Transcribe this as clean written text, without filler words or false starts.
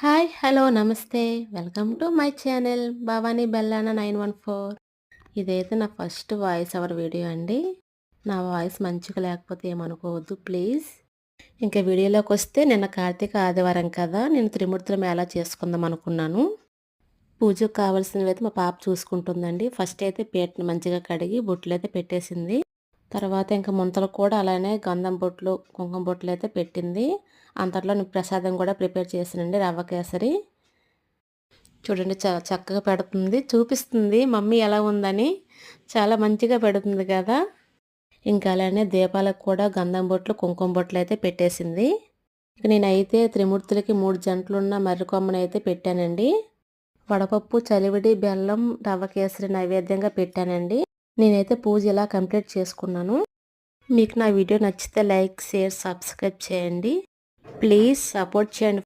Hi hello నమస్తే welcome to my channel Bhavani Bellana 914. ఇదైతే నా ఫస్ట్ వాయిస్ ఓవర్ వీడియో అండి. నా వాయిస్ మంచిగా లేకపోతే ఏమనుకోవద్దు ప్లీజ్. ఇంకా వీడియోలోకి వస్తే నిన్న కార్తీక ఆదివారం కదా, నేను త్రిమూర్తుల మేళా చేసుకుందాం అనుకున్నాను. పూజకు కావాల్సినవి అయితే మా పాప చూసుకుంటుందండి. ఫస్ట్ అయితే పీటను మంచిగా కడిగి బొట్లు అయితే పెట్టేసింది. తర్వాత ఇంకా ముంతలకు కూడా అలానే గంధం బొట్లు కుంకుమ బొట్లు అయితే పెట్టింది. అంతట్లో నేను ప్రసాదం కూడా ప్రిపేర్ చేసానండి, రవ్వ కేసరి. చూడండి చాలా చక్కగా పెడుతుంది, చూపిస్తుంది మమ్మీ ఎలా ఉందని. చాలా మంచిగా పెడుతుంది కదా. ఇంకా అలానే దీపాలకు కూడా గంధం బొట్లు కుంకుమ బొట్లు అయితే పెట్టేసింది. ఇక నేనైతే త్రిమూర్తులకి 3 జంటలున్న మర్రి కొమ్మనైతే పెట్టానండి. వడపప్పు చలివిడి బెల్లం రవ్వ కేసరి నైవేద్యంగా పెట్టానండి. నేనైతే పూజ ఇలా కంప్లీట్ చేసుకున్నాను. మీకు నా వీడియో నచ్చితే లైక్ షేర్ సబ్స్క్రైబ్ చేయండి. ప్లీజ్ సపోర్ట్ చేయండి.